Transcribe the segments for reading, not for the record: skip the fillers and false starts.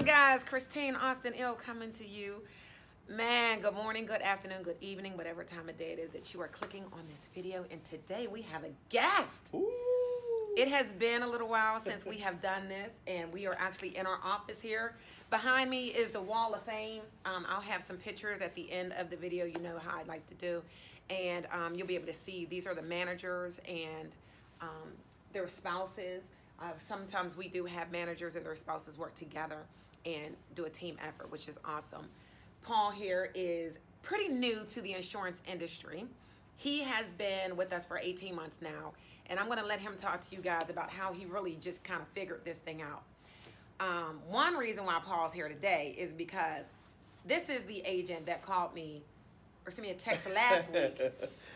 on, guys? Christine Austin Ill coming to you. Man, good morning, good afternoon, good evening, whatever time of day it is that you are clicking on this video. And today we have a guest. Ooh. It has been a little while since we have done this, and we are actually in our office here. Behind me is the Wall of Fame. I'll have some pictures at the end of the video. You know how I like to do. And you'll be able to see these are the managers and their spouses. Sometimes we do have managers and their spouses work together and do a team effort, which is awesome. Paul here is pretty new to the insurance industry. He has been with us for 18 months now, and I'm going to let him talk to you guys about how he really just kind of figured this thing out. One reason why Paul's here today is because this is the agent that called me or sent me a text last week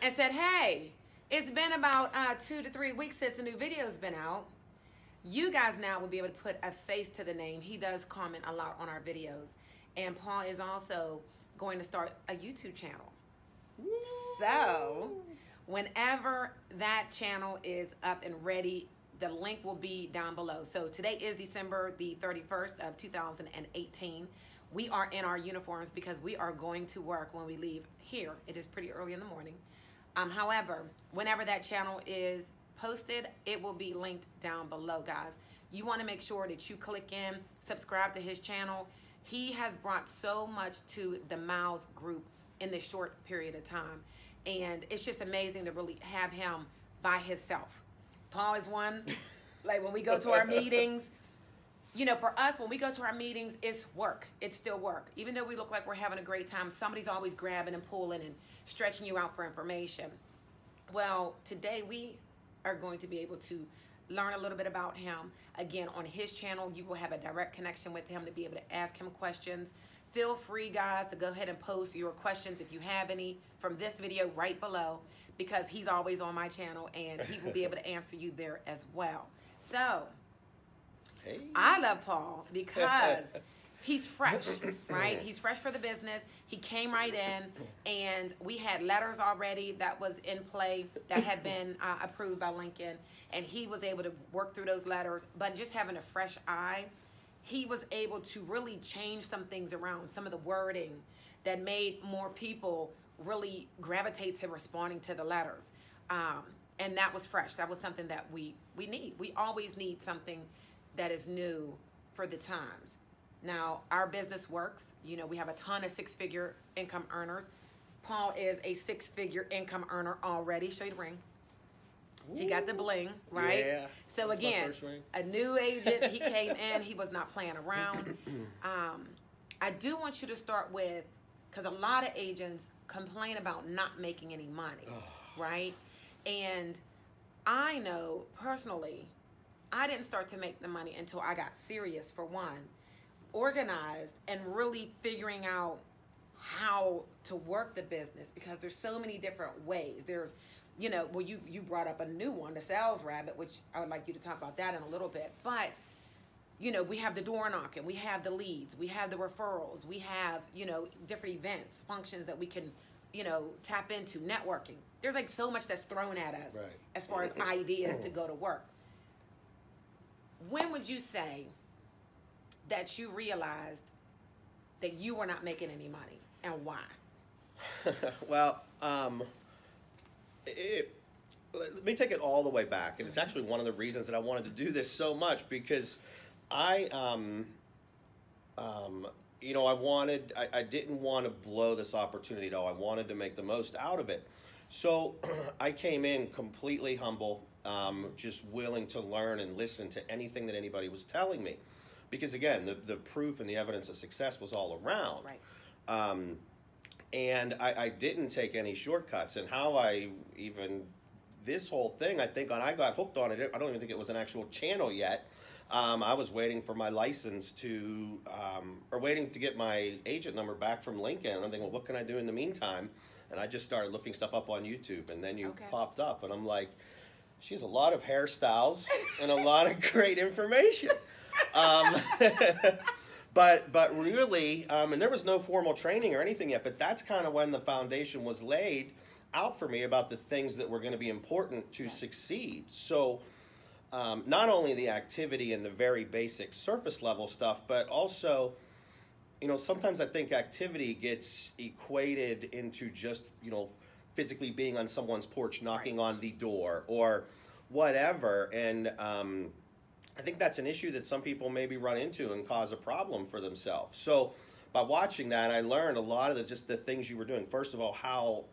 and said, hey, it's been about 2 to 3 weeks since the new video's been out. You guys now will be able to put a face to the name. He does comment a lot on our videos. And Paul is also going to start a YouTube channel. Woo. So whenever that channel is up and ready, the link will be down below. So today is December the 31st of 2018. We are in our uniforms because we are going to work when we leave here. It is pretty early in the morning. However, whenever that channel is posted, it will be linked down below, guys. You want to make sure that you click in, subscribe to his channel. He has brought so much to the Miles group in this short period of time, and it's just amazing to really have him by himself. Paul is one. Like when we go to our meetings, you know, for us, when we go to our meetings, it's work. It's still work. Even though we look like we're having a great time, somebody's always grabbing and pulling and stretching you out for information. Well, today we are going to be able to learn a little bit about him. Again, on his channel, you will have a direct connection with him to be able to ask him questions. Feel free, guys, to go ahead and post your questions if you have any from this video right below, because he's always on my channel and he will be able to answer you there as well. So, hey. I love Paul because he's fresh, right? He's fresh for the business. He came right in, and we had letters already that was in play that had been approved by Lincoln, and he was able to work through those letters. But just having a fresh eye, he was able to really change some things around, some of the wording that made more people really gravitate to responding to the letters. And that was fresh. That was something that we need. We always need something that is new for the times. Now, our business works. You know, we have a ton of six-figure income earners. Paul is a six-figure income earner already. Show you the ring. Ooh. He got the bling, right? Yeah. So again, a new agent, he came in, he was not playing around. I do want you to start with, because a lot of agents complain about not making any money, right? And I know personally, I didn't start to make the money until I got serious, for one, organized, and really figuring out how to work the business, because there's so many different ways. There's, you know, well, you brought up a new one, the sales rabbit, which I would like you to talk about that in a little bit. But, you know, we have the door knocking, we have the leads, we have the referrals, we have, you know, different events, functions that we can, you know, tap into, networking. There's like so much that's thrown at us, right, as far as ideas to go to work. When would you say that you realized that you were not making any money, and why? Well, let me take it all the way back, and it's actually one of the reasons that I wanted to do this so much, because I, you know, I didn't want to blow this opportunity at all. I wanted to make the most out of it. So I came in completely humble, just willing to learn and listen to anything that anybody was telling me. Because again, the proof and the evidence of success was all around. Right. And I didn't take any shortcuts. And how I even, this whole thing, I think when I got hooked on it, I don't even think it was an actual channel yet. I was waiting for my license to, or waiting to get my agent number back from Lincoln. And I'm thinking, well, what can I do in the meantime? And I just started looking stuff up on YouTube. And then you popped up. And I'm like, she has a lot of hairstyles and a lot of great information. But really, and there was no formal training or anything yet, but that's kind of when the foundation was laid out for me about the things that were going to be important to succeed. So not only the activity and the very basic surface level stuff, but also, you know, sometimes I think activity gets equated into just, you know, physically being on someone's porch, knocking on the door or whatever. And I think that's an issue that some people maybe run into and cause a problem for themselves. So by watching that, I learned a lot of just the things you were doing. First of all, how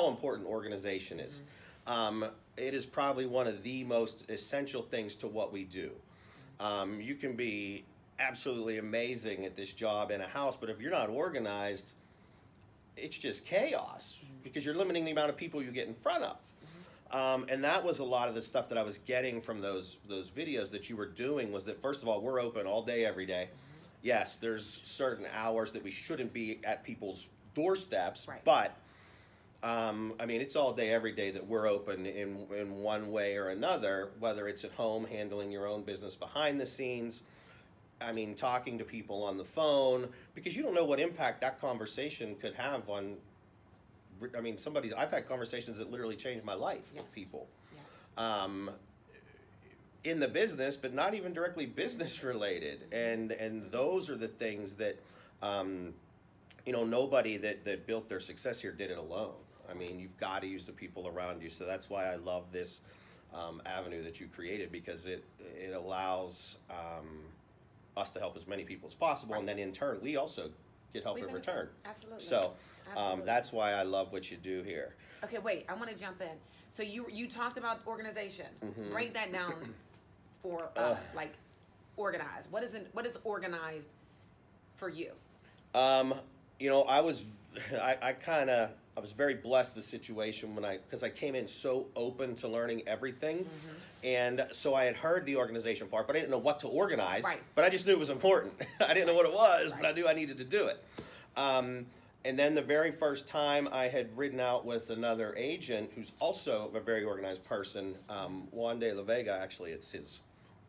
important organization is. It is probably one of the most essential things to what we do. You can be absolutely amazing at this job in a house, but if you're not organized, it's just chaos because you're limiting the amount of people you get in front of. And that was a lot of the stuff that I was getting from those videos that you were doing was that, first of all, we're open all day, every day. Yes, there's certain hours that we shouldn't be at people's doorsteps, but I mean, it's all day, every day that we're open in one way or another, whether it's at home, handling your own business behind the scenes, I mean, talking to people on the phone, because you don't know what impact that conversation could have on, I mean, I've had conversations that literally changed my life with people. In the business, but not even directly business related. And those are the things that, you know, nobody that built their success here did it alone. I mean, you've got to use the people around you. So that's why I love this avenue that you created, because it allows us to help as many people as possible. And then in turn, we also get help in return. Absolutely. So that's why I love what you do here. Okay, wait, I want to jump in. So you talked about organization. Break that down for us, like organized. What is organized for you? You know, I was very blessed the situation because I came in so open to learning everything. And so I had heard the organization part, but I didn't know what to organize. But I just knew it was important. I didn't know what it was, but I knew I needed to do it. And then the very first time I had ridden out with another agent who's also a very organized person, Juan de la Vega, actually it's his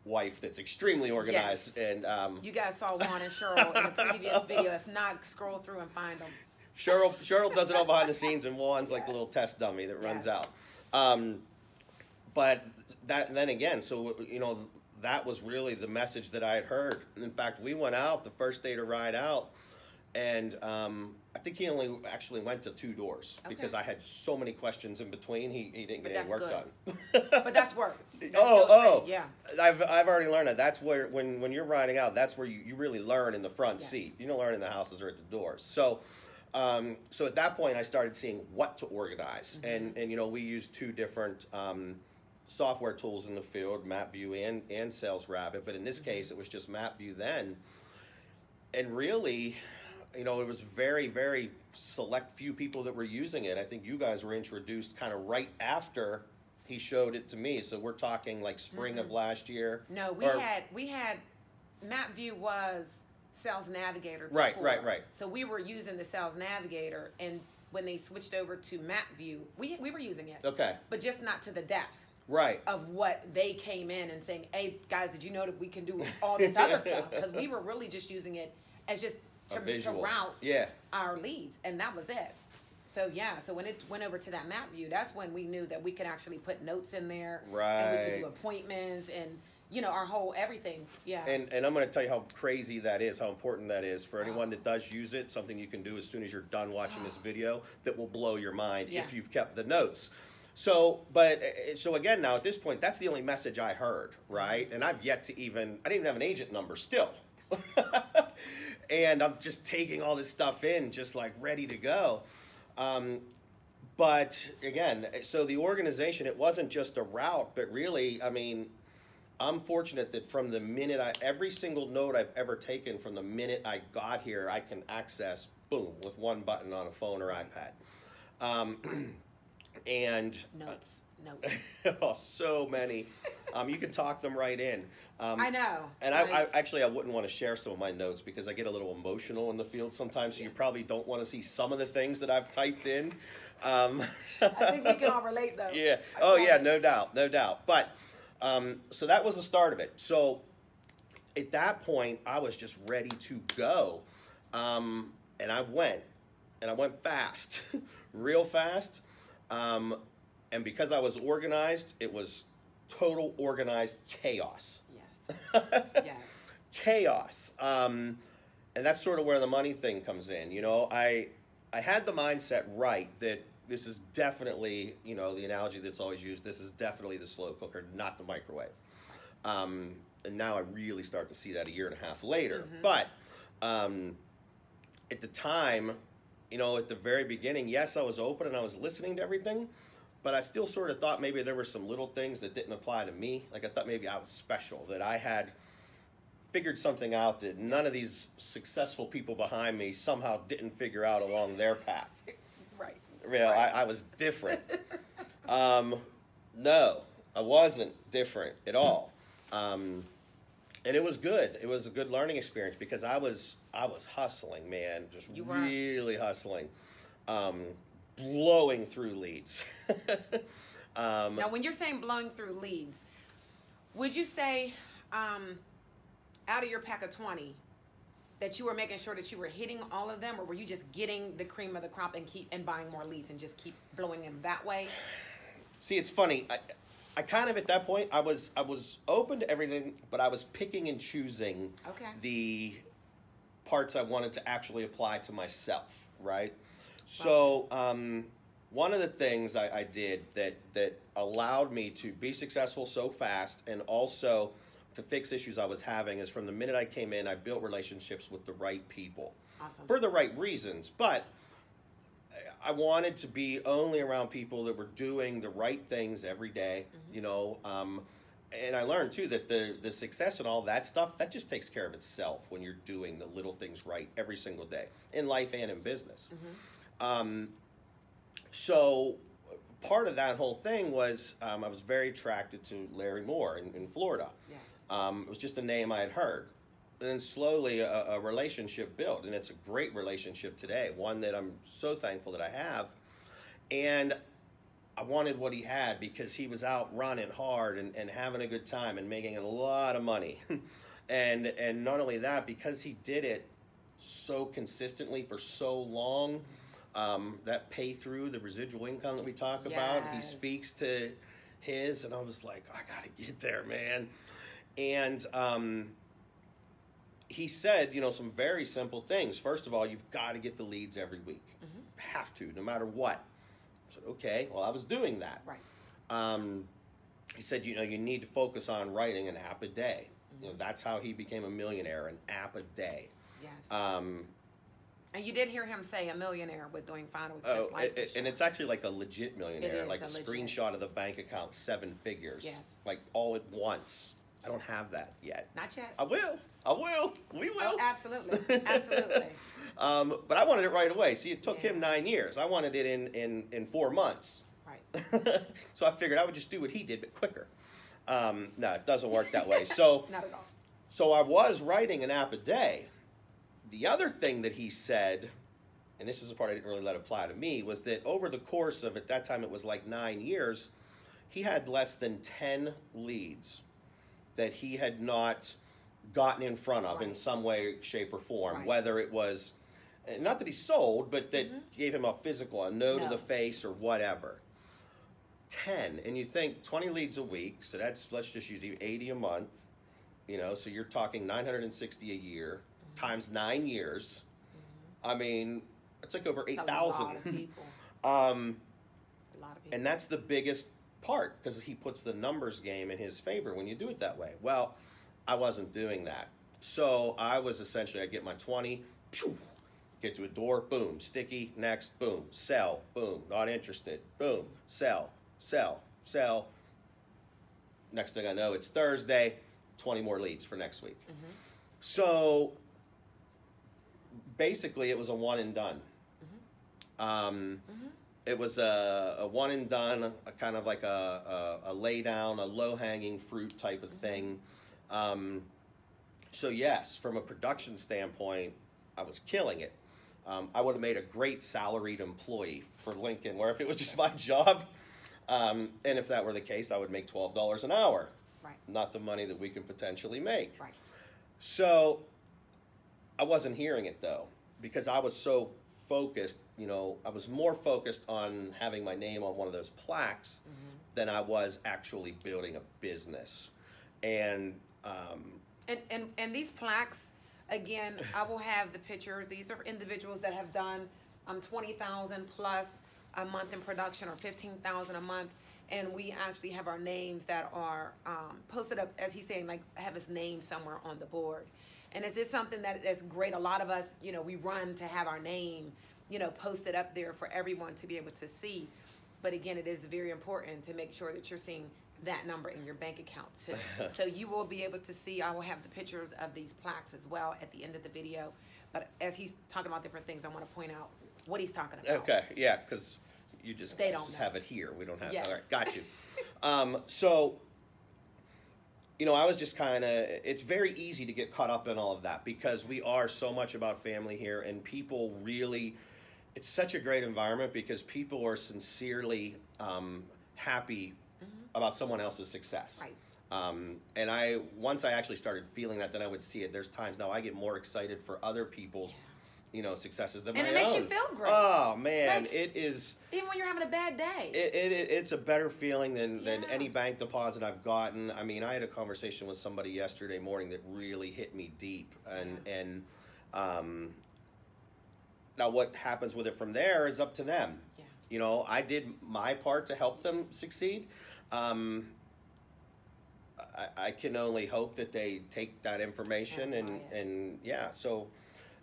wife that's extremely organized. And you guys saw Juan and Cheryl in the previous video. If not, scroll through and find them. Cheryl does it all behind the scenes, and Juan's like the little test dummy that runs out. But then again, so, you know, that was really the message that I had heard. In fact, we went out the first day to ride out, and I think he only actually went to 2 doors because I had so many questions in between. He didn't get any work done. But that's work. That's yeah. I've already learned that. That's where when you're riding out, that's where you really learn in the front seat. You don't learn in the houses or at the doors. So so at that point, I started seeing what to organize, and you know, we use 2 different software tools in the field, MapView and SalesRabbit. But in this case, it was just MapView then, and really, you know, it was very, very select few people that were using it. I think you guys were introduced kind of right after he showed it to me. So we're talking like spring of last year. No, we had MapView was Sales Navigator before. Right. So we were using the Sales Navigator, and when they switched over to MapView, we were using it. Okay. But just not to the depth. Of what they came in and saying, hey, guys, did you know that we can do all this other stuff? Because we were really just using it as just to route our leads, and that was it. So so when it went over to that map view, that's when we knew that we could actually put notes in there, and we could do appointments, and you know, our whole everything. And I'm going to tell you how crazy that is, how important that is for anyone that does use it. Something you can do as soon as you're done watching this video that will blow your mind if you've kept the notes. So again, now at this point, that's the only message I heard, right? And I've yet to I didn't even have an agent number still. And I'm just taking all this stuff in, just like ready to go. But again, so the organization, it wasn't just a route, but really, I mean, I'm fortunate that from the minute every single note I've ever taken from the minute I got here, I can access, boom, with one button on a phone or iPad. And notes. Oh, so many. You can talk them right in. I know. And I actually wouldn't want to share some of my notes because I get a little emotional in the field sometimes. So you probably don't want to see some of the things that I've typed in. I think we can all relate though. Yeah. Oh yeah, no doubt. But so that was the start of it. So at that point, I was just ready to go, and I went fast, real fast. And because I was organized, it was total organized chaos. Yes. Yes. Chaos. And that's sort of where the money thing comes in. You know, I had the mindset right that this is definitely, you know, the analogy that's always used, this is definitely the slow cooker, not the microwave. And now I really start to see that a year and a half later. Mm-hmm. But at the time, you know, at the very beginning, yes, I was open and I was listening to everything, but I still sort of thought maybe there were some little things that didn't apply to me. Like I thought maybe I was special, that I had figured something out that none of these successful people behind me somehow didn't figure out along their path. Right. You know, Right. I was different. No, I wasn't different at all. And it was good. It was a good learning experience because I was hustling, man, just really hustling, blowing through leads. Now, when you're saying blowing through leads, would you say out of your pack of 20 that you were making sure that you were hitting all of them, or were you just getting the cream of the crop and buying more leads and just keep blowing them that way? See, it's funny. I kind of at that point I was open to everything, but I was picking and choosing the parts I wanted to actually apply to myself, right? So one of the things I did that allowed me to be successful so fast and also to fix issues I was having is from the minute I came in, I built relationships with the right people. Awesome. For the right reasons, but I wanted to be only around people that were doing the right things every day, you know, and I learned too that the success and all that stuff, that just takes care of itself when you're doing the little things right every single day, in life and in business. So part of that whole thing was I was very attracted to Larry Moore in Florida. Yes. It was just a name I had heard. And then slowly a relationship built, and it's a great relationship today, one that I'm so thankful that I have. And I wanted what he had because he was out running hard and having a good time and making a lot of money. and not only that, because he did it so consistently for so long, that pay through, the residual income that we talk about, he speaks to his, and I was like, I gotta get there, man. And he said, you know, some very simple things. First of all, you've got to get the leads every week. Have to, no matter what. I said, okay, well, I was doing that. Right. He said, you know, you need to focus on writing an app a day. You know, that's how he became a millionaire, an app a day. Yes. And you did hear him say a millionaire with doing Final Express Life Insurance. And it's actually like a legit millionaire, like a legit. screenshot of the bank account, 7 figures. Yes. Like all at once. I don't have that yet. Not yet. I will. We will. Oh, absolutely. Absolutely. But I wanted it right away. See, it took him 9 years. I wanted it in 4 months. Right. So I figured I would just do what he did, but quicker. No, it doesn't work that way. So, Not at all. So I was writing an app a day. The other thing that he said, and this is the part I didn't really let apply to me, was that over the course of, at that time it was like 9 years, he had less than 10 leads that he had not gotten in front of in some way, shape, or form. Whether it was, not that he sold, but that gave him a physical, a no to the face or whatever. 10, and you think 20 leads a week, so that's, let's just use 80 a month, you know, so you're talking 960 a year, times 9 years. I mean, it's like over 8,000. A lot of people. A lot of people. And that's the biggest part, because he puts the numbers game in his favor when you do it that way. Well, I wasn't doing that. So I was essentially, I'd get my 20, get to a door, boom, sticky, next, boom, sell, boom, not interested, boom, sell, sell, sell. Next thing I know, it's Thursday, 20 more leads for next week. So basically it was a one and done. It was a one and done, a kind of like a lay down, a low hanging fruit type of thing. So yes, from a production standpoint, I was killing it. I would have made a great salaried employee for Lincoln, where if it was just my job, and if that were the case, I would make $12 an hour. Right. Not the money that we can potentially make. Right. So I wasn't hearing it though, because I was so focused, you know, I was more focused on having my name on one of those plaques than I was actually building a business. And these plaques, again, I will have the pictures. These are individuals that have done 20,000 plus a month in production, or 15,000 a month, and we actually have our names that are posted up, as he's saying, like have his name somewhere on the board. And is this something that's great? A lot of us, you know, we run to have our name, you know, posted up there for everyone to be able to see. But again, it is very important to make sure that you're seeing that number in your bank account too. So you will be able to see, I will have the pictures of these plaques as well at the end of the video. But as he's talking about different things, I want to point out what he's talking about. Okay, yeah, because you just have it here. We don't have it. All right, got you. So, you know, I was just kind of, it's very easy to get caught up in all of that because we are so much about family here, and people really, it's such a great environment because people are sincerely happy about someone else's success. Right. And once I actually started feeling that, then I would see it. There's times now I get more excited for other people's, you know, successes than my own. And it makes you feel great. Oh man, like, it is. Even when you're having a bad day. It's a better feeling than any bank deposit I've gotten. I mean, I had a conversation with somebody yesterday morning that really hit me deep, and now what happens with it from there is up to them. Yeah. You know, I did my part to help them succeed. I can only hope that they take that information and yeah, so,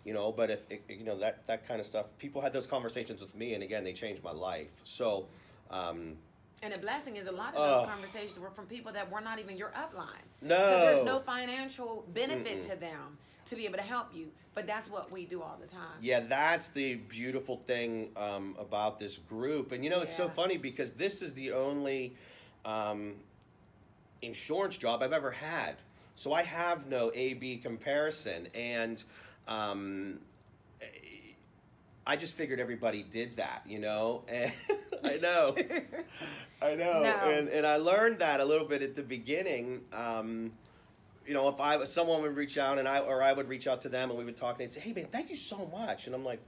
you know, but if, you know, that kind of stuff, people had those conversations with me, and again, they changed my life. So, and a blessing is a lot of those conversations were from people that were not even your upline. No. So there's no financial benefit to them to be able to help you, but that's what we do all the time. Yeah, that's the beautiful thing about this group. And, you know, it's so funny because this is the only insurance job I've ever had. So I have no A-B comparison. And I just figured everybody did that, you know? And I know. I know. No. And I learned that a little bit at the beginning. You know, if someone would reach out, or I would reach out to them, and we would talk, and they'd say, "Hey man, thank you so much." And I'm like,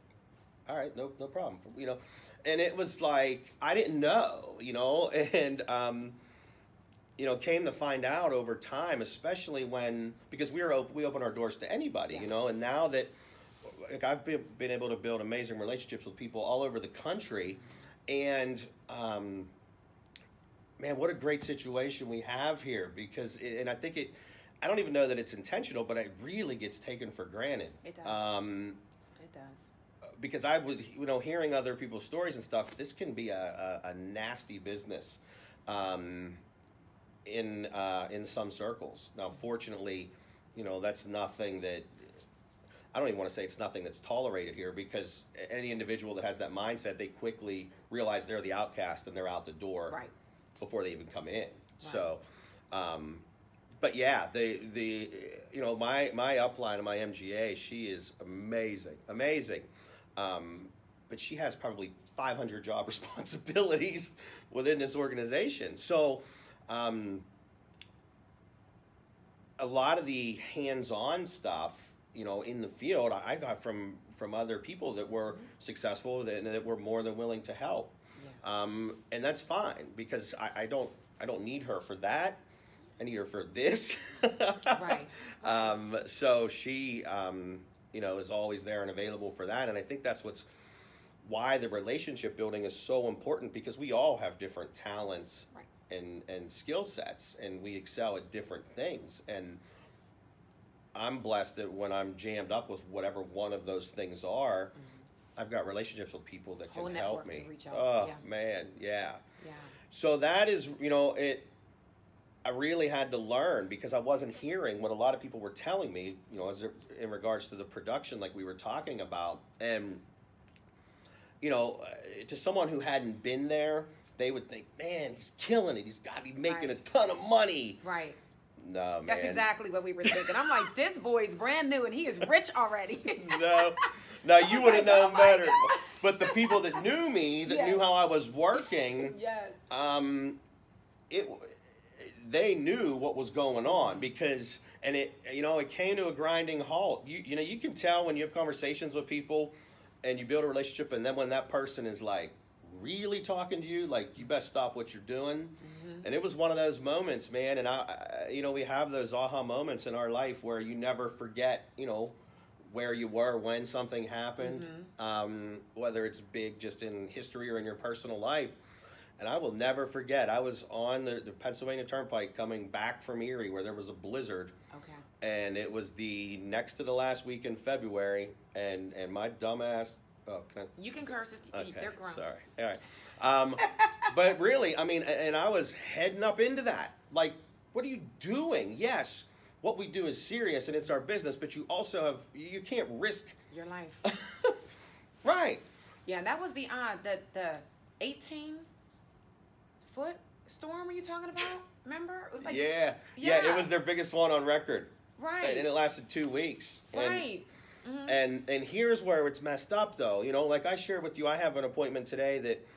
"All right, no problem." You know, and it was like I didn't know, you know, and you know, came to find out over time, especially because we open our doors to anybody, you know, and now that like I've been able to build amazing relationships with people all over the country, and man, what a great situation we have here, because and I think I don't even know that it's intentional, but it really gets taken for granted. It does. It does. Because I would, you know, hearing other people's stories and stuff, this can be a nasty business in some circles. Now, fortunately, you know, that's nothing that, I don't even want to say it's nothing that's tolerated here, because any individual that has that mindset, they quickly realize they're the outcast and they're out the door before they even come in. Right. So, but yeah, you know, my upline and my MGA, she is amazing, but she has probably 500 job responsibilities within this organization. So, a lot of the hands-on stuff, you know, in the field, I got from other people that were successful, that were more than willing to help, and that's fine, because I don't need her for that. I need her for this. Right. So she, you know, is always there and available for that. And I think that's why the relationship building is so important, because we all have different talents and skill sets, and we excel at different things. And I'm blessed that when I'm jammed up with whatever one of those things are, I've got relationships with people that can help me. Oh, man, yeah. So that is, you know, I really had to learn, because I wasn't hearing what a lot of people were telling me, you know, in regards to the production like we were talking about. And, you know, to someone who hadn't been there, they would think, man, he's killing it. He's got to be making a ton of money. Right. No, man. That's exactly what we were thinking. I'm like, this boy's brand new and he is rich already. No, you would have known better. But the people that knew me, that knew how I was working, they knew what was going on, because, and it, you know, it came to a grinding halt. You know, you can tell when you have conversations with people, and you build a relationship, and then when that person is like really talking to you, like, you best stop what you're doing. And it was one of those moments, man. And you know, we have those aha moments in our life where you never forget, you know, where you were when something happened, whether it's big just in history or in your personal life. And I will never forget, I was on the Pennsylvania Turnpike coming back from Erie where there was a blizzard. Okay. And it was the next to the last week in February, and my dumbass. Oh, can I? You can curse. Okay, they're grown. Sorry. All right. But really, I mean, and I was heading up into that. Like, what are you doing? Yes, what we do is serious, and it's our business. But you also you can't risk your life. Right. Yeah, that was the 18-foot storm. Were you talking about? Remember? It was like yeah. It was their biggest one on record. Right. And it lasted 2 weeks. Right. And here's where it's messed up, though. You know, like I shared with you, I have an appointment today that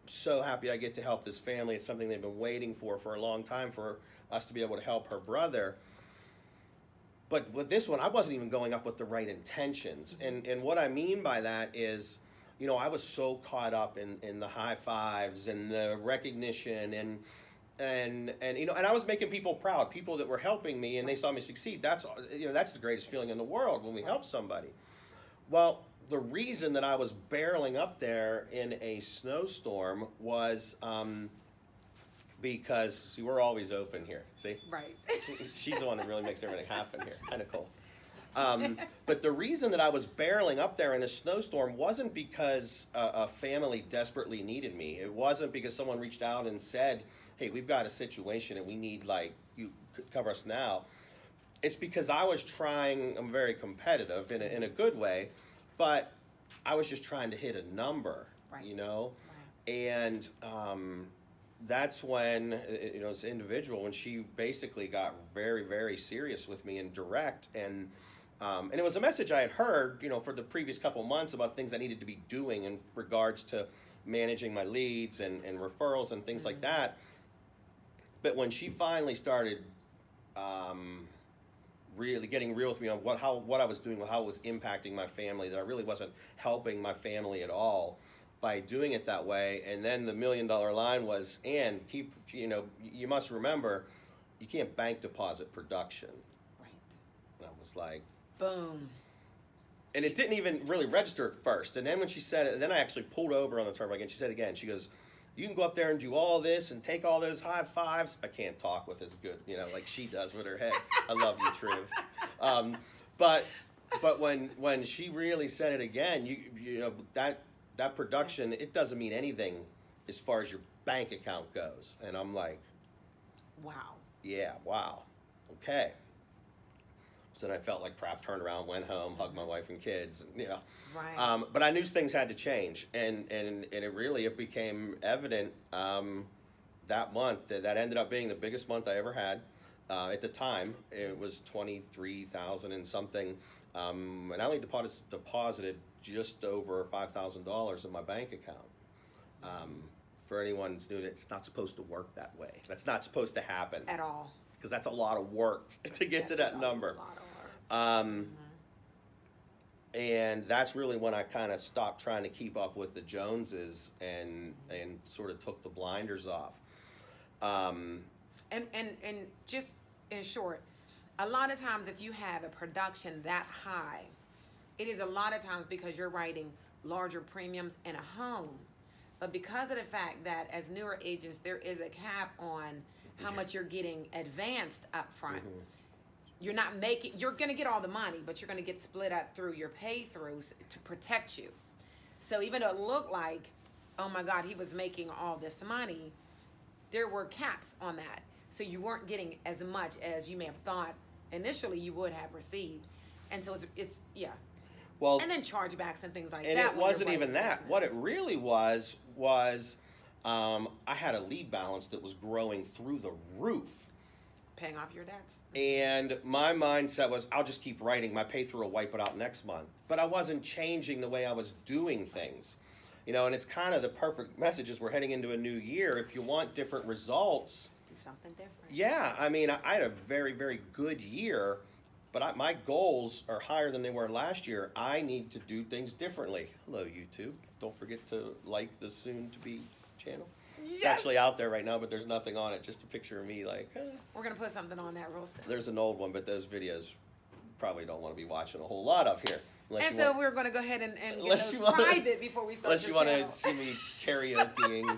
so happy I get to help this family. It's something they've been waiting for a long time, for us to be able to help her brother. But with this one, I wasn't even going up with the right intentions. And what I mean by that is, you know, I was so caught up in the high fives and the recognition and you know, and I was making people proud, people that were helping me, and they saw me succeed. That's, you know, that's the greatest feeling in the world when we help somebody. Well, the reason that I was barreling up there in a snowstorm was because, see, we're always open here, see? Right. She's the one that really makes everything happen here. Kind of cool. But the reason that I was barreling up there in a snowstorm wasn't because a family desperately needed me. It wasn't because someone reached out and said, hey, we've got a situation and we need, like, you cover us now. It's because I was trying, I'm very competitive in a good way, but I was just trying to hit a number, you know? Right. And that's when, you know, as an individual, when she basically got very, very serious with me and direct, and it was a message I had heard, you know, for the previous couple of months about things I needed to be doing in regards to managing my leads and referrals and things like that. But when she finally started really getting real with me on what I was doing, how it was impacting my family, that I really wasn't helping my family at all by doing it that way. And then the $1 million line was, and keep, you know, you must remember, you can't bank deposit production. Right. And I was like, boom. And it didn't even really register at first. And then when she said it, and then I actually pulled over on the turnpike, and she said it again. She goes, you can go up there and do all this and take all those high fives. I can't talk with as good, you know, like she does with her head. I love you, Triv. But when she really said it again, you know, that production, it doesn't mean anything as far as your bank account goes. And I'm like, wow. Yeah, wow. Okay. So then I felt like crap, turned around, went home, hugged my wife and kids, and, you know. Right. But I knew things had to change, and it became evident that month that ended up being the biggest month I ever had. At the time, it was $23,000 and something, and I only deposited just over $5,000 in my bank account. For anyone who's new, it's not supposed to work that way. That's not supposed to happen at all. Because that's a lot of work to get to that number. A lot of work. And that's really when I kind of stopped trying to keep up with the Joneses and sort of took the blinders off. And just in short, a lot of times if you have a production that high, it is a lot of times because you're writing larger premiums in a home. But because of the fact that as newer agents, there is a cap on how much you're getting advanced up front. You're going to get all the money, but you're going to get split up through your pay-throughs to protect you. So even though it looked like, oh my God, he was making all this money, there were caps on that. So you weren't getting as much as you may have thought initially you would have received. And so it's Well, and then chargebacks and things like that. And it wasn't even that. What it really was I had a lead balance that was growing through the roof. Paying off your debts. And my mindset was, I'll just keep writing. My pay-through will wipe it out next month. But I wasn't changing the way I was doing things. You know, and it's kind of the perfect message as we're heading into a new year. If you want different results, do something different. Yeah, I mean, I had a very, very good year, but my goals are higher than they were last year. I need to do things differently. Hello, YouTube. Don't forget to like the soon-to-be channel. Yes. It's actually out there right now, but there's nothing on it. Just a picture of me, like. We're gonna put something on that real soon. There's an old one, but those videos probably don't want to be watching a whole lot of here. And so we're going to go ahead and get those private before we start. Unless you want to see me karaokeing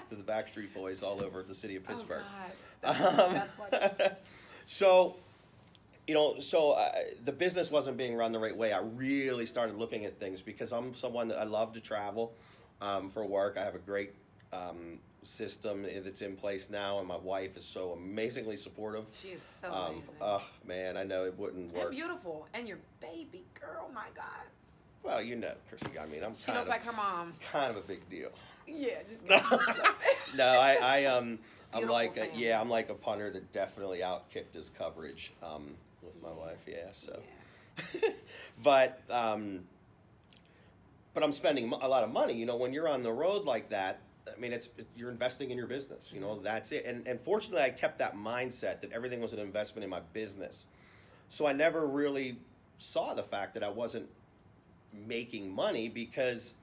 to the Backstreet Boys all over the city of Pittsburgh. Oh God, that's funny. So, you know, the business wasn't being run the right way. I really started looking at things because I'm someone that I love to travel for work. I have a great system that's in place now, and my wife is so amazingly supportive. She is so amazing. Oh man, I know it wouldn't work. And beautiful, and your baby girl, my God. Well, you know, Chrissy, I mean, she looks like her mom. Kind of a big deal. Yeah, just no, I'm like I'm like a punter that definitely outkicked his coverage with my wife. Yeah, so. Yeah. but I'm spending a lot of money. You know, when you're on the road like that. I mean, you're investing in your business, you know, that's it. And fortunately, I kept that mindset that everything was an investment in my business. So I never really saw the fact that I wasn't making money because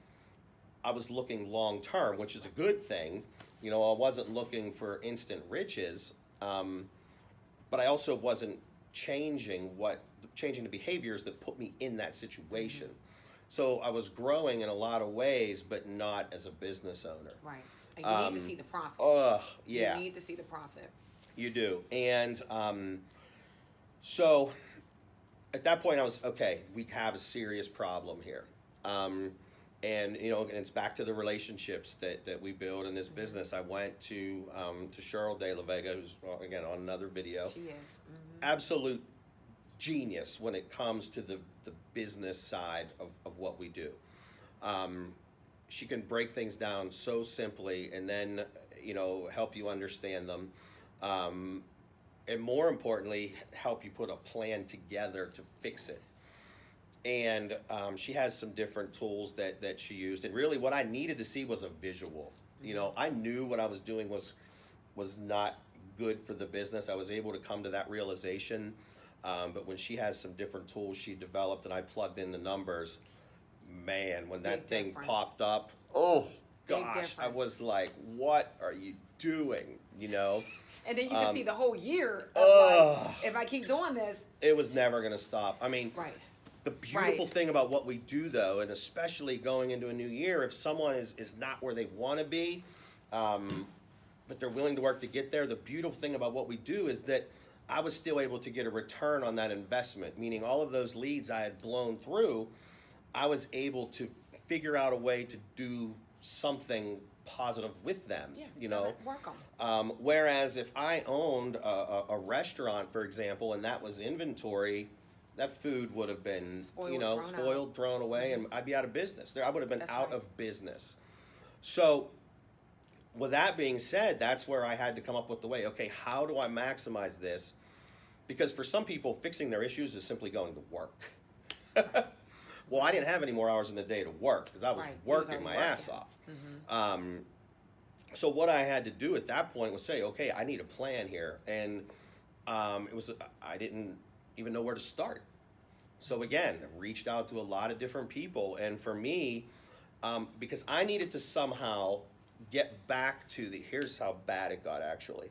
I was looking long term, which is a good thing. You know, I wasn't looking for instant riches, but I also wasn't changing the behaviors that put me in that situation. Mm-hmm. So I was growing in a lot of ways, but not as a business owner. Right. And you need to see the profit. Yeah. You need to see the profit. You do. And so at that point I was, okay, we have a serious problem here. And, you know, and it's back to the relationships that we build in this business. I went to Cheryl De La Vega, who's, well, again, on another video. She is. Mm-hmm. Absolute genius when it comes to the business side of what we do. She can break things down so simply and then, you know, help you understand them. And more importantly, help you put a plan together to fix it. And she has some different tools that she used. And really what I needed to see was a visual. You know, I knew what I was doing was not good for the business. I was able to come to that realization. But when she has some different tools she developed and I plugged in the numbers, man, when that thing popped up, oh gosh, I was like, what are you doing? You know? And then you can see the whole year of like, if I keep doing this. It was never going to stop. I mean, right. The beautiful thing about what we do, though, and especially going into a new year, if someone is not where they want to be, but they're willing to work to get there, the beautiful thing about what we do is that I was still able to get a return on that investment, meaning all of those leads I had blown through, I was able to figure out a way to do something positive with them, you know. Work on. Whereas if I owned a restaurant, for example, and that was inventory, that food would have been, spoiled, thrown away, and I'd be out of business. I would have been out of business. So with that being said, that's where I had to come up with the way, okay, how do I maximize this? Because for some people, fixing their issues is simply going to work. Well, I didn't have any more hours in the day to work because I was working my ass off. Mm-hmm. So what I had to do at that point was say, okay, I need a plan here. And I didn't even know where to start. So again, I reached out to a lot of different people. And for me, because I needed to somehow get back to here's how bad it got actually.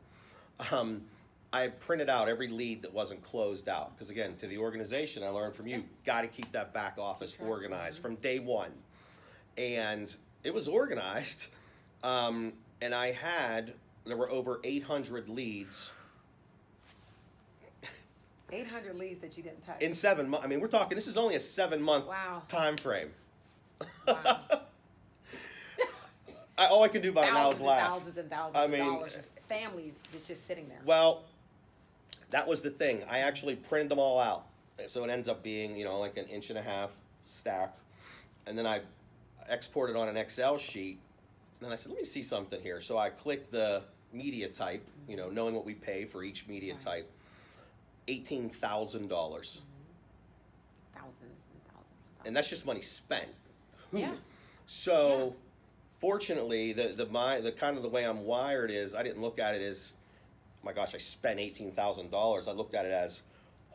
I printed out every lead that wasn't closed out. Because again, to the organization, I learned from you, got to keep that back office organized from day one. And it was organized. And there were over 800 leads. 800 leads that you didn't touch. In 7 months. I mean, we're talking, this is only a 7-month time frame. Wow. All I can do about it now is laugh. Thousands and thousands of dollars. Just families just sitting there. Well, that was the thing. I actually printed them all out. So it ends up being, like an 1.5-inch stack. And then I exported on an Excel sheet. And then I said, let me see something here. So I clicked the media type, knowing what we pay for each media type. $18,000. Thousands and thousands. And that's just money spent. Yeah. So fortunately, the kind of the way I'm wired is I didn't look at it as, oh my gosh, I spent $18,000. I looked at it as,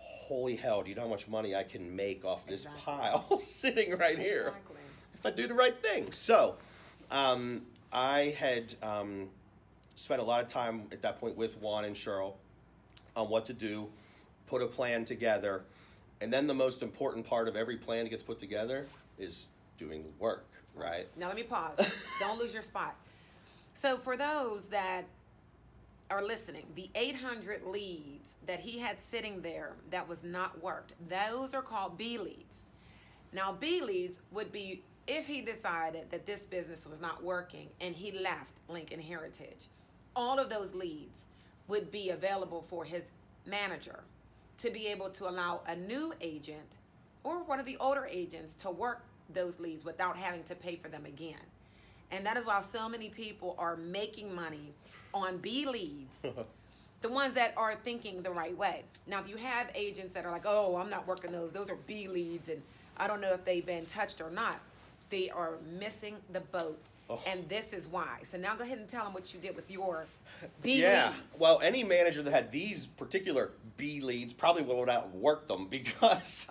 holy hell, do you know how much money I can make off this pile sitting right here if I do the right thing? So I had spent a lot of time at that point with Juan and Cheryl on what to do, put a plan together, and then the most important part of every plan that gets put together is doing the work, right? Now let me pause. Don't lose your spot. So for those that are listening, the 800 leads that he had sitting there that was not worked, those are called B leads. Now B leads would be if he decided that this business was not working and he left Lincoln Heritage. All of those leads would be available for his manager to be able to allow a new agent or one of the older agents to work those leads without having to pay for them again. And that is why so many people are making money on B leads, the ones that are thinking the right way. Now, if you have agents that are like, oh, I'm not working those are B leads, and I don't know if they've been touched or not, they are missing the boat. Oh. And this is why. So now go ahead and tell them what you did with your B leads. Yeah, well, any manager that had these particular B leads probably would have outworked them because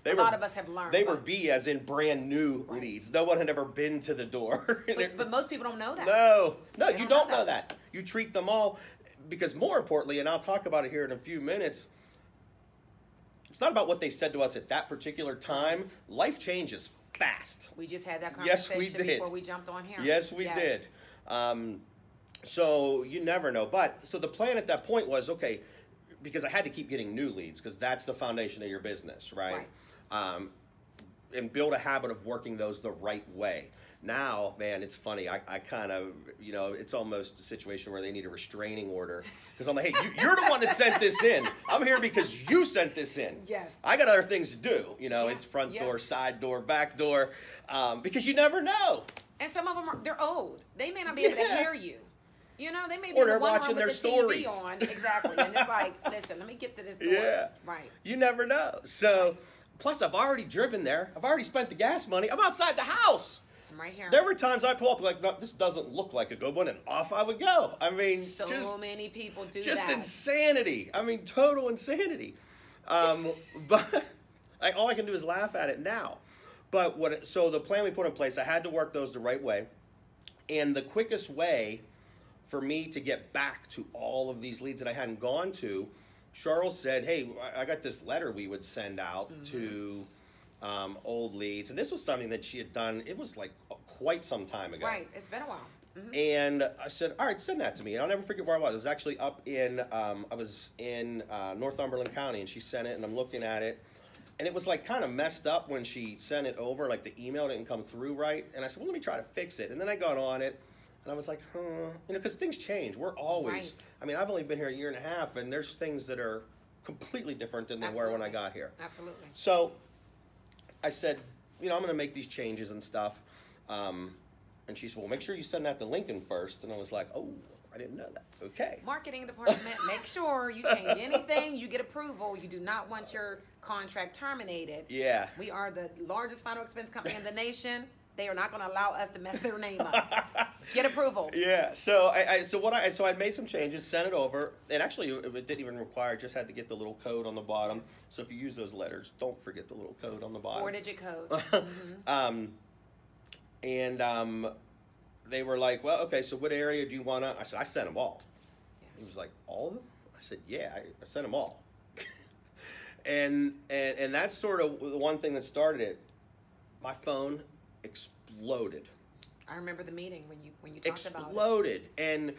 a lot of us have learned. They were B as in brand new leads. No one had ever been to the door. But most people don't know that. No, you don't know that. You treat them all, because more importantly, and I'll talk about it here in a few minutes, it's not about what they said to us at that particular time. Life changes fast. We just had that conversation before we jumped on here. Yes, we did. So you never know. But so the plan at that point was, okay, because I had to keep getting new leads because that's the foundation of your business, right? And build a habit of working those the right way. Now, man, it's funny. I kind of, it's almost a situation where they need a restraining order because I'm like, hey, you're the one that sent this in. I'm here because you sent this in. Yes. I got other things to do. It's front door, side door, back door, because you never know. And some of them they're old. They may not be able to hear you. They may be or in they're the one watching room their with the stories. TV on. Exactly. And it's like, listen, let me get to this door. Yeah. Right. You never know. So, plus I've already driven there. I've already spent the gas money. I'm outside the house. I'm right here. There were times I pull up like, no, this doesn't look like a good one, and off I would go. I mean, so many people do just that. Just insanity. I mean, total insanity. But all I can do is laugh at it now. But so the plan we put in place, I had to work those the right way. And the quickest way for me to get back to all of these leads that I hadn't gone to, Charles said, hey, I got this letter we would send out to old leads. And this was something that she had done, it was like quite some time ago. Right, it's been a while. And I said, all right, send that to me. And I'll never forget where I was. It was actually up in, I was in Northumberland County, and she sent it, and I'm looking at it. And it was like kind of messed up when she sent it over, like the email didn't come through right. And I said, well, let me try to fix it. And then I got on it. And I was like, because things change. We're always, I mean, I've only been here a year and a half, and there's things that are completely different than they were when I got here. Absolutely. So I said, I'm going to make these changes and stuff. And she said, well, make sure you send that to Lincoln first. And I was like, oh, I didn't know that. Okay. Marketing department, make sure you change anything, you get approval. You do not want your contract terminated. Yeah. We are the largest final expense company in the nation. They are not going to allow us to mess their name up. Get approval. Yeah. So I made some changes, sent it over, and actually it didn't even require. Just had to get the little code on the bottom. So if you use those letters, don't forget the little code on the bottom. 4-digit code. They were like, well, okay. So what area do you want to? I said, I sent them all. Yeah. He was like, all of them? I said, yeah, I sent them all. and that's sort of the one thing that started it. My phone exploded. I remember the meeting when you talked about it. Exploded. And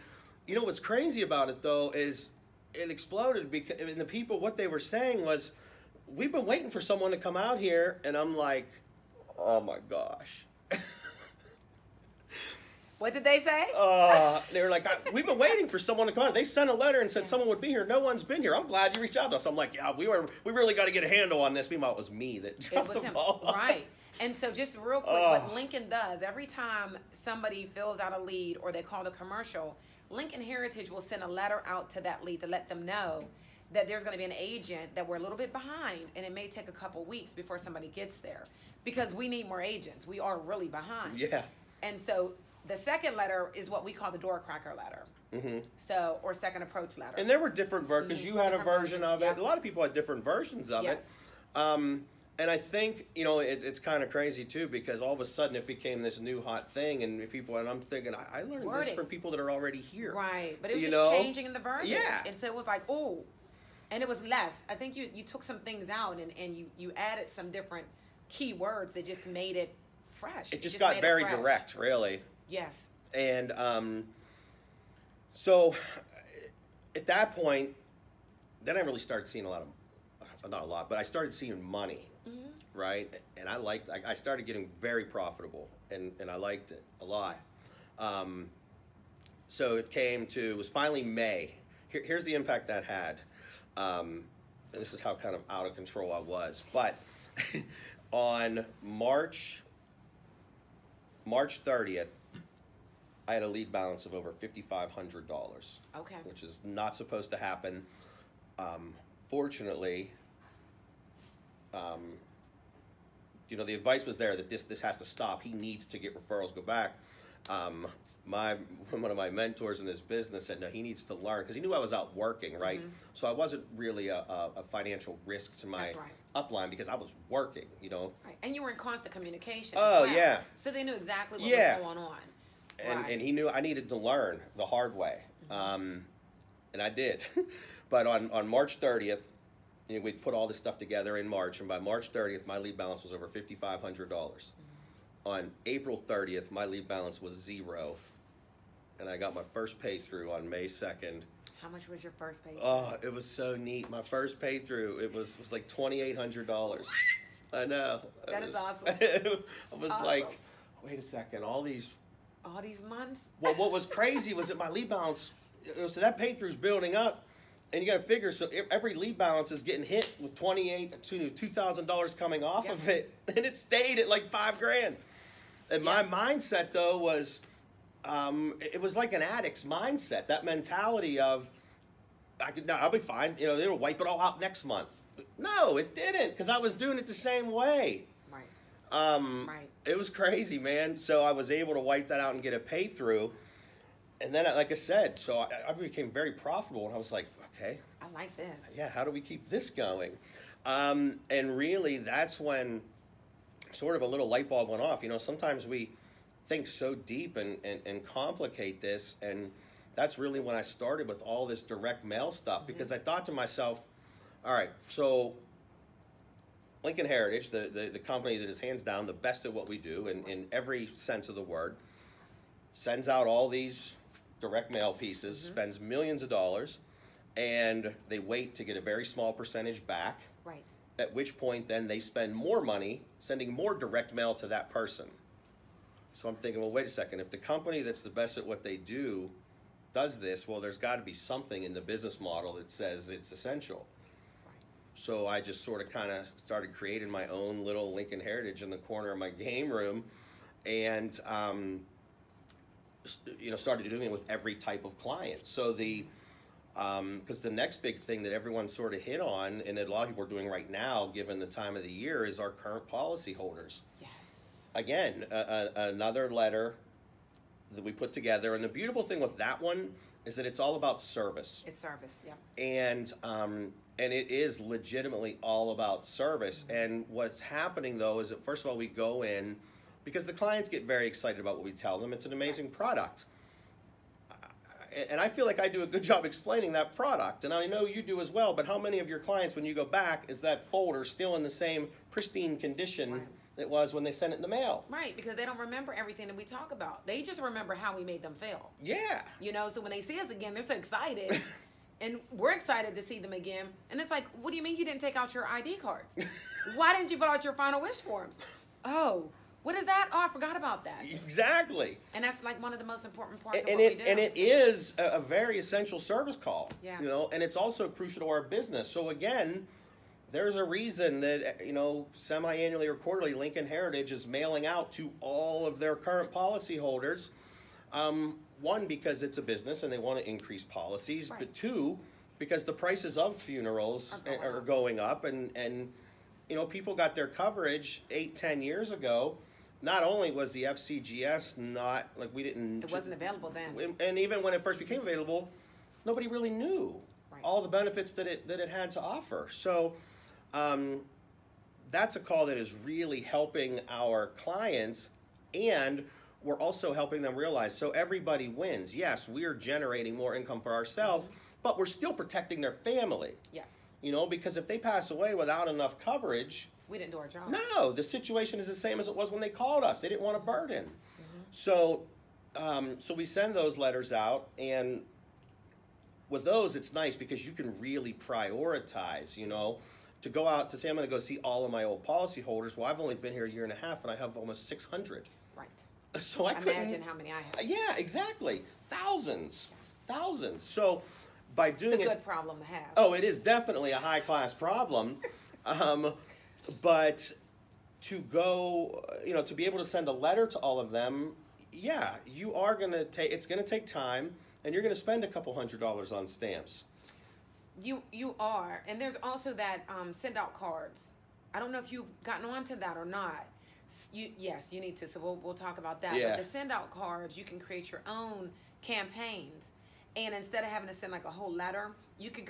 you know what's crazy about it though is it exploded because the people, what they were saying was, we've been waiting for someone to come out here, and I'm like, oh my gosh. What did they say? They were like, we've been waiting for someone to come out. They sent a letter and said someone would be here. No one's been here. I'm glad you reached out to us. I'm like, yeah, we really got to get a handle on this. Meanwhile, it was me that dropped the ball. Right. And so just real quick, what Lincoln does, every time somebody fills out a lead or they call the commercial, Lincoln Heritage will send a letter out to that lead to let them know that there's going to be an agent that we're a little bit behind, and it may take a couple weeks before somebody gets there because we need more agents. We are really behind. Yeah. And so The second letter is what we call the door cracker letter. Mm-hmm. So, or second approach letter. And there were different versions, because you had a version of it. Yeah. A lot of people had different versions of Yes. it. And I think, you know, it's kind of crazy too, because all of a sudden it became this new hot thing, and I'm thinking, I learned Wording. this from people that are already here. Right, but it was You just know? changing in the verbiage. Yeah. And so it was like, oh, and it was less. I think you took some things out and you added some different key words that just made it fresh. It just got made very fresh. direct, really. Yes. And so at that point, then I really started seeing not a lot, but I started seeing money, right? And I started getting very profitable, and I liked it a lot. So it was finally May. Here's the impact that had. And this is how kind of out of control I was. But on March 30th, I had a lead balance of over $5,500. Okay. Which is not supposed to happen. Fortunately, you know, the advice was there that this has to stop. He needs to get referrals go back. One of my mentors in this business said, no, he needs to learn, because he knew I was out working, right? So I wasn't really a financial risk to my upline, because I was working, you know. Right. And you were in constant communication. Oh, as well. yeah. So they knew exactly what was going on. And he knew I needed to learn the hard way. And I did. But on March 30th, you know, we'd put all this stuff together in March, and by March 30th, my lead balance was over $5,500. On April 30th, my lead balance was $0, and I got my first pay through on May 2nd. How much was your first pay through? Oh, it was so neat. My first pay through, it was like $2,800. What? I know. That is awesome. I was awesome. like, wait a second, all these months? Well, what was crazy was that my lead balance, so that pay through's building up, and you got to figure, so every lead balance is getting hit with $2,000 coming off of it, and it stayed at like $5,000. And my mindset though was, it was like an addict's mindset. That mentality of, I'll be fine. You know, it'll wipe it all out next month. No, it didn't, because I was doing it the same way. Right. It was crazy, man. So I was able to wipe that out and get a pay through. And then, like I said, so I became very profitable, and I was like, okay. I like this. Yeah, how do we keep this going? And really, that's when sort of a little light bulb went off. You know, sometimes we think so deep and complicate this, and that's really when I started with all this direct mail stuff, because I thought to myself, all right, so Lincoln Heritage, the company that is hands down the best at what we do in every sense of the word, sends out all these direct mail pieces, spends millions of dollars, and they wait to get a very small percentage back. Right. At which point then they spend more money sending more direct mail to that person. So I'm thinking, well, wait a second. If the company that's the best at what they do does this, well, there's got to be something in the business model that says it's essential. So I just sort of kind of started creating my own little Lincoln Heritage in the corner of my game room, and you know, started doing it with every type of client. So because the next big thing that everyone sort of hit on, and that a lot of people are doing right now, given the time of the year, is our current policy holders. Yes. Again, another letter that we put together, and the beautiful thing with that one is that it's all about service. It's service, yeah. And it is legitimately all about service. And what's happening though is that, first of all, we go in because the clients get very excited about what we tell them. It's an amazing product. And I feel like I do a good job explaining that product, and I know you do as well, but how many of your clients, when you go back, is that folder still in the same pristine condition it was when they sent it in the mail? Right, because they don't remember everything that we talk about. They just remember how we made them feel. Yeah. You know, so when they see us again, they're so excited. And we're excited to see them again. And it's like, what do you mean you didn't take out your ID cards? Why didn't you fill out your final wish forms? Oh, what is that? Oh, I forgot about that. Exactly. And that's like one of the most important parts of and what we do. And it is a very essential service call. Yeah. You know, and it's also crucial to our business. So again, there's a reason that, you know, semi-annually or quarterly, Lincoln Heritage is mailing out to all of their current policyholders. One, because it's a business and they want to increase policies, Right. but two, because the prices of funerals are going up, and you know, people got their coverage 8-10 years ago. not only was the FCGS not, like we didn't... It wasn't available then. And even when it first became available, nobody really knew all the benefits that it had to offer. So that's a call that is really helping our clients, and we're also helping them realize, so everybody wins. Yes, we're generating more income for ourselves, but we're still protecting their family. Yes. You know, because if they pass away without enough coverage, we didn't do our job. No, the situation is the same as it was when they called us. They didn't want a burden. So, so we send those letters out, and with those, it's nice because you can really prioritize, you know, to go out to say, I'm going to go see all of my old policyholders. Well, I've only been here a year and a half, and I have almost 600. Right. So I couldn't imagine how many I have. Yeah, exactly. Thousands. So by doing it's a good problem to have. Oh, it is definitely a high-class problem. But to go, you know, to be able to send a letter to all of them, yeah, you are going to take, it's going to take time, and you're going to spend a couple $100 on stamps. You are. And there's also that send out cards. I don't know if you've gotten onto that or not. Yes, you need to, so we'll talk about that. Yeah. But the send out cards, you can create your own campaigns. And instead of having to send like a whole letter, you can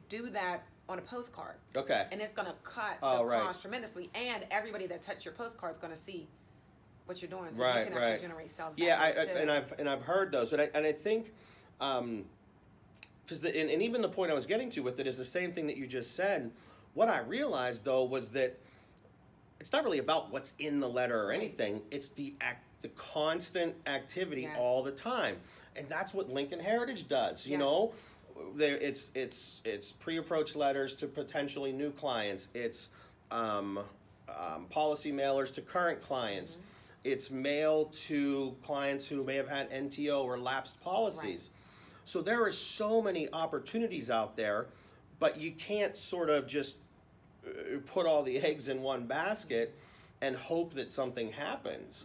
do that on a postcard. Okay. And it's going to cut the cost tremendously, and everybody that touched your postcard is going to see what you're doing, so you can actually generate sales. Yeah, I've heard those, and I think because and even the point I was getting to with it is the same thing that you just said. What I realized though was that it's not really about what's in the letter or anything. It's the constant activity all the time, and that's what Lincoln Heritage does. You know. It's pre-approach letters to potentially new clients. It's policy mailers to current clients. It's mail to clients who may have had NTO or lapsed policies. So there are so many opportunities out there, but you can't sort of just put all the eggs in one basket and hope that something happens.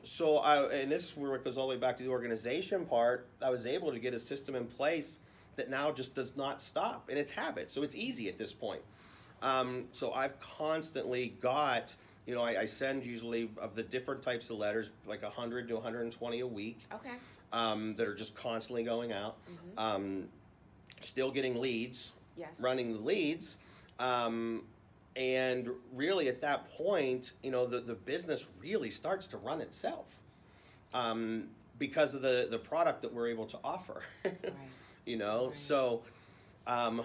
So and this is where it goes all the way back to the organization part. I was able to get a system in place that now just does not stop, and it's habit. So it's easy at this point. So I've constantly got, you know, I send usually of the different types of letters, like 100 to 120 a week. Okay. That are just constantly going out. Still getting leads. Yes. Running the leads. And really at that point, you know, the business really starts to run itself because of the product that we're able to offer. You know, so at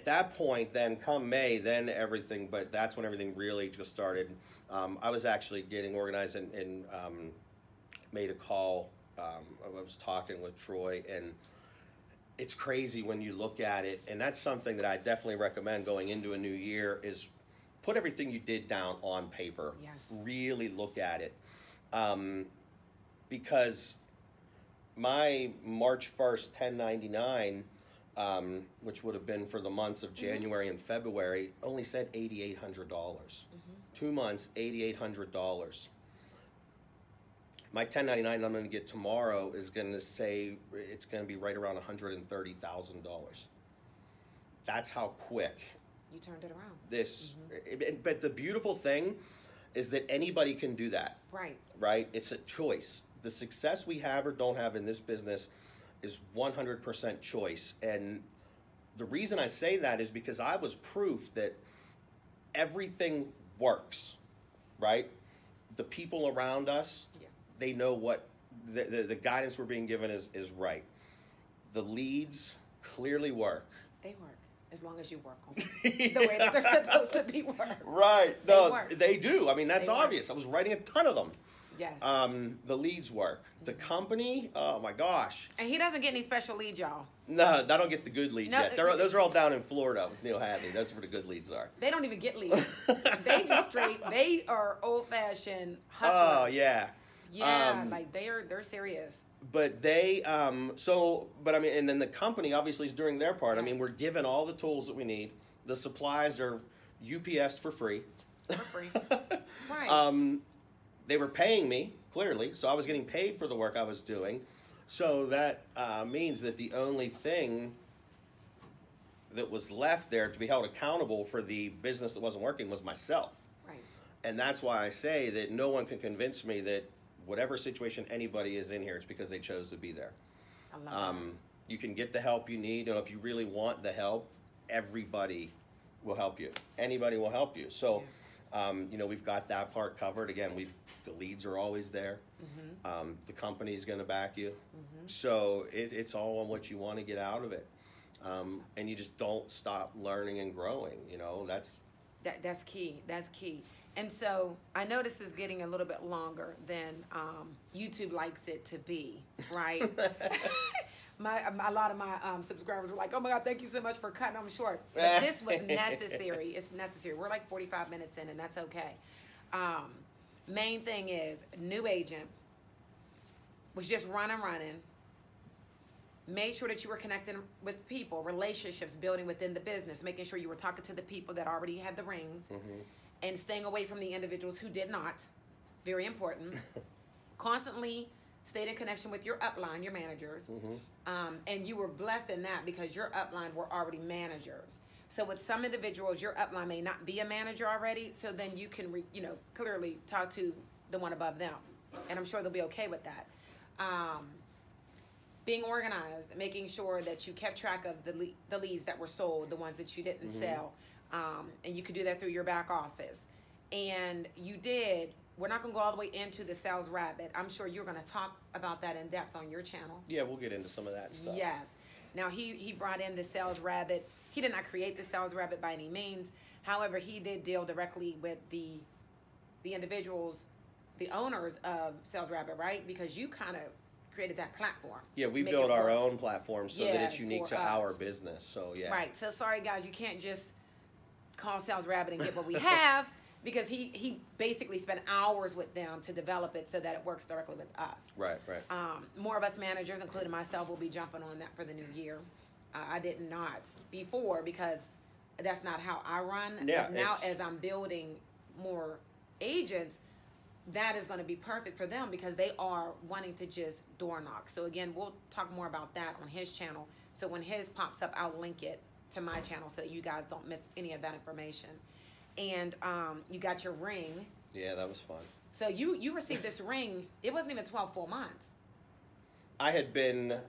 that point, then come May, then everything, but that's when everything really just started. I was actually getting organized and made a call. I was talking with Troy, and it's crazy when you look at it, and that's something that I definitely recommend going into a new year is put everything you did down on paper. Yes. Really look at it. Because my March 1st 1099, which would have been for the months of January and February, only said $8,800. 2 months, $8,800. My 1099 I'm going to get tomorrow is going to say it's going to be right around $130,000. That's how quick you turned it around. But the beautiful thing is that anybody can do that. Right? It's a choice. The success we have or don't have in this business is 100% choice. And the reason I say that is because I was proof that everything works, right? The people around us, they know what the guidance we're being given is right. The leads clearly work. They work as long as you work on them the way that they're supposed to be worked. Right. No, they do. I mean, that's obvious. I was writing a ton of them. Yes. The leads work. The company, oh my gosh. And he doesn't get any special leads, y'all. No, I don't get the good leads yet. Those are all down in Florida with Neil Hadley. That's where the good leads are. They don't even get leads. They are old-fashioned hustlers. Oh, yeah. Yeah, like they're serious. But but I mean, and then the company obviously is doing their part. I mean, we're given all the tools that we need. The supplies are UPS'd for free. Right. They were paying me, clearly, so I was getting paid for the work I was doing. So that means that the only thing that was left there to be held accountable for the business that wasn't working was myself. Right. And that's why I say that no one can convince me that whatever situation anybody is in here, it's because they chose to be there. I love that. You can get the help you need. If you really want the help, everybody will help you. Anybody will help you. So, we've got that part covered. Again, the leads are always there. The company's going to back you. So it's all on what you want to get out of it. And you just don't stop learning and growing. That's key. That's key. And so I know this is getting a little bit longer than YouTube likes it to be, right? A lot of my subscribers were like, "Oh my God, thank you so much for cutting them short." But this was necessary. It's necessary. We're like 45 minutes in, and that's okay. Main thing is, new agent was just running. Made sure that you were connecting with people, relationships, building within the business, making sure you were talking to the people that already had the rings, and staying away from the individuals who did not. Very important. Constantly stayed in connection with your upline, your managers, and you were blessed in that because your upline were already managers. So with some individuals, your upline may not be a manager already, so then you can, clearly talk to the one above them, and I'm sure they'll be okay with that. Being organized, making sure that you kept track of the leads that were sold, the ones that you didn't sell, and you could do that through your back office. And you did. We're not going to go all the way into the sales rabbit. I'm sure you're going to talk about that in depth on your channel. Yeah, we'll get into some of that stuff. Yes. Now, he brought in the sales rabbit. He did not create the sales rabbit by any means. However, he did deal directly with the individuals, the owners of Sales Rabbit, right? Because you kind of created that platform. Yeah, we built our own platform so that it's unique to our business. So, yeah. Right. So, sorry, guys, you can't just call Sales Rabbit and get what we have because he basically spent hours with them to develop it so that it works directly with us. Right. More of us managers, including myself, will be jumping on that for the new year. I did not before because that's not how I run. Yeah, but now, as I'm building more agents, that is going to be perfect for them because they are wanting to just door knock. So again, we'll talk more about that on his channel. So when his pops up, I'll link it to my channel so that you guys don't miss any of that information. And you got your ring. Yeah, that was fun. So you received this ring. It wasn't even 12 full months. I had been,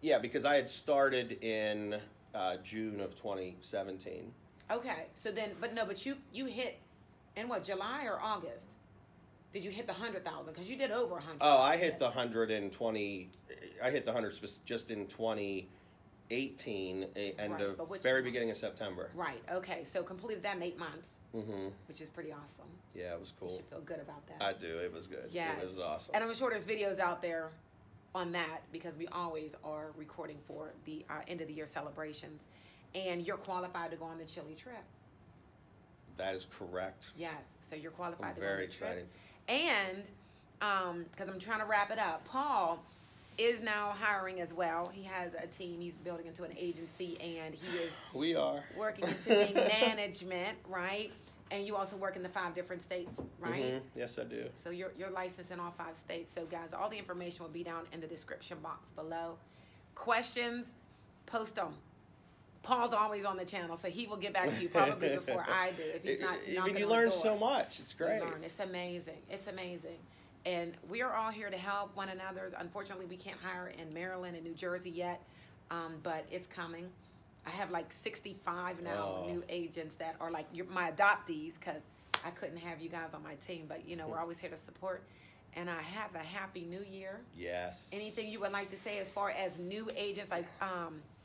because I had started in June of 2017. Okay, so then, but you hit in what, July or August? Did you hit the 100,000? Because you did over 100. Oh, I hit the 120. I hit the 100 just in 2018, very beginning of September. Right. Okay. So completed that in 8 months, which is pretty awesome. Yeah, it was cool. You should feel good about that. I do. It was good. Yeah, it was awesome. And I'm sure there's videos out there on that because we always are recording for the end of the year celebrations, and you're qualified to go on the Chile trip. That is correct. Yes. So you're qualified to go on very the trip. excited. And because I'm trying to wrap it up, Paul is now hiring as well. He has a team. He's building into an agency, and he is working into being management, right? And you also work in the 5 different states, right? Yes, I do. So you're licensed in all 5 states. So guys, all the information will be down in the description box below. Questions, post them. Paul's always on the channel, so he will get back to you probably before I do. If he's not knocking you on the learn door. so much. It's great. You learn. It's amazing. It's amazing. And we are all here to help one another. Unfortunately, we can't hire in Maryland and New Jersey yet, but it's coming. I have like 65 now new agents that are like my adoptees because I couldn't have you guys on my team. But, we're always here to support. And I have a happy new year. Yes. Anything you would like to say as far as new agents, like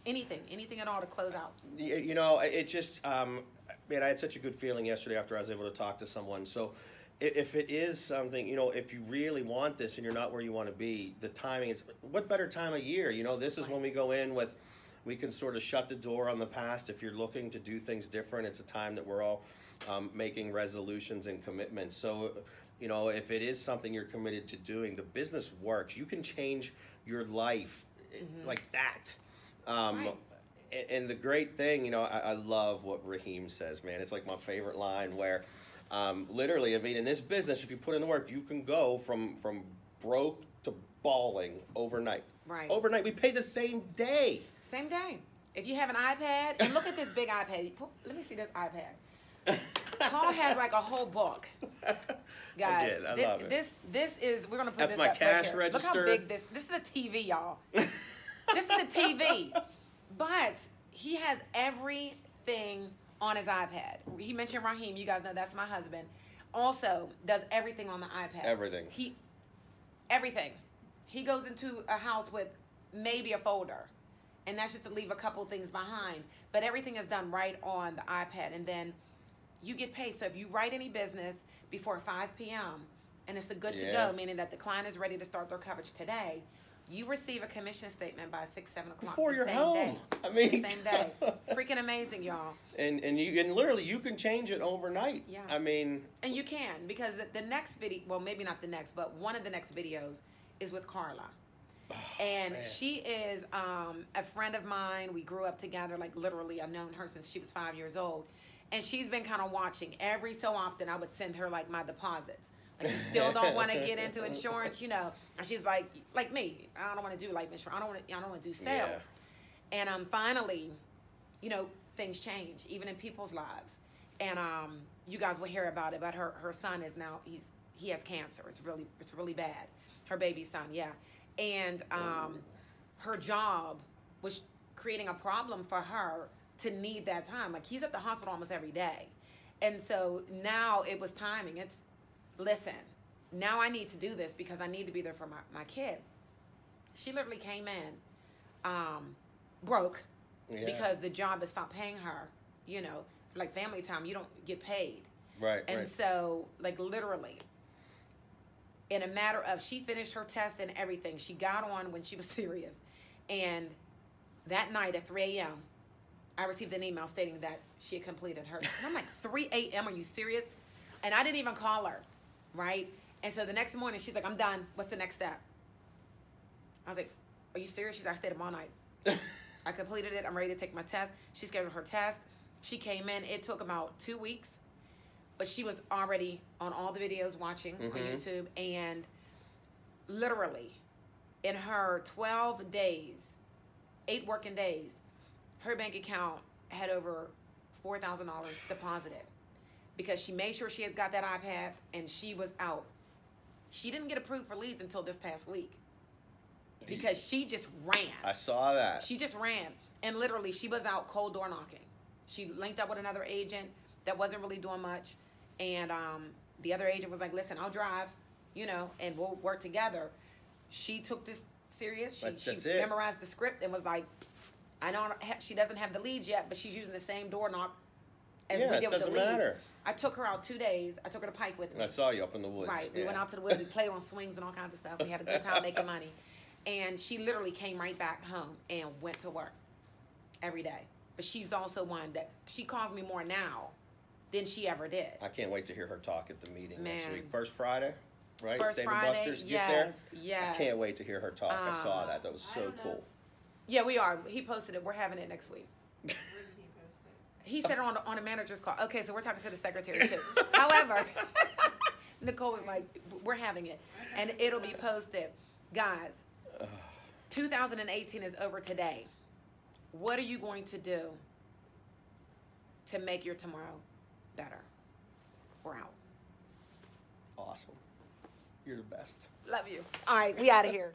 anything at all to close out? It just, man, I had such a good feeling yesterday after I was able to talk to someone. So if it is something, if you really want this and you're not where you want to be, the timing is, what better time of year? This is when we go in with, we can sort of shut the door on the past. If you're looking to do things different, it's a time that we're all making resolutions and commitments. So, if it is something you're committed to doing, the business works. You can change your life like that. Right. And the great thing, I love what Raheem says, man. It's like my favorite line where literally, in this business, if you put in the work, you can go from broke to balling overnight. Right. Overnight. We pay the same day. Same day. If you have an iPad, and look at this big iPad. Let me see this iPad. Paul has like a whole book. Guys, I did. I love it. This is, we're gonna put That's this my up cash right here. register. Look how big this is a TV, y'all. This is a TV. But he has everything on his iPad. He mentioned Raheem, you guys know that's my husband. Also does everything on the iPad. Everything. Everything. He goes into a house with maybe a folder, and that's just to leave a couple things behind. But everything is done right on the iPad, and then you get paid. So if you write any business before 5 p.m. and it's a good to go, meaning that the client is ready to start their coverage today, you receive a commission statement by 6, 7 o'clock. Before you're home. Day. I mean, the same day. Freaking amazing, y'all. And literally you can change it overnight. Yeah. I mean. And you can, because the next video, well, maybe not the next, but one of the next videos is with Carla. Oh, and man. She is a friend of mine. We grew up together, like literally. I've known her since she was 5 years old. And she's been kind of watching. Every so often, I would send her like my deposits. Like, you still don't want to get into insurance, you know? And she's like me. I don't want to do life insurance. I don't want to do sales. Yeah. And finally, you know, things change, even in people's lives. And you guys will hear about it. But her son is now he has cancer. It's really bad. Her baby son, yeah. And her job was creating a problem for her to need that time. Like, he's at the hospital almost every day. And so now it was timing. Listen, now I need to do this because I need to be there for my kid. She literally came in broke because the job has stopped paying her, you know, like family time, you don't get paid. Right, and so, like, literally, in a matter of, she finished her test and everything. She got on when she was serious. And that night at 3 a.m., I received an email stating that she had completed her. And I'm like, 3 a.m., are you serious? And I didn't even call her, right? And so the next morning, she's like, I'm done. What's the next step? I was like, are you serious? She's like, I stayed up all night. I completed it. I'm ready to take my test. She scheduled her test. She came in. It took about 2 weeks. But she was already on all the videos watching on YouTube. And literally, in her 12 days, 8 working days, her bank account had over $4,000 deposited because she made sure she had got that iPad and she was out. She didn't get approved for leads until this past week because she just ran. I saw that. She just ran. And literally, she was out cold door knocking. She linked up with another agent that wasn't really doing much. And the other agent was like, listen, I'll drive, you know, and we'll work together. She took this serious. She memorized the script and was like, I know she doesn't have the leads yet, but she's using the same door knock as we did with the leads. Matter. I took her out 2 days. I took her to Pike with me. I saw you up in the woods. Right. We went out to the woods. We played on swings and all kinds of stuff. We had a good time making money. And she literally came right back home and went to work every day. But she's also one that she calls me more now than she ever did. I can't wait to hear her talk at the meeting next week. First Friday, right? First Dave Friday, and Buster's, get there? Yes. I can't wait to hear her talk. I saw that. That was so cool. Yeah, we are. He posted it. We're having it next week. Where did he post it? He said it on a manager's call. Okay, so we're talking to the secretary too. However, Nicole was like, we're having it. And it'll be posted. Guys, 2018 is over today. What are you going to do to make your tomorrow better? We're out. Awesome. You're the best. Love you. All right, we out of here.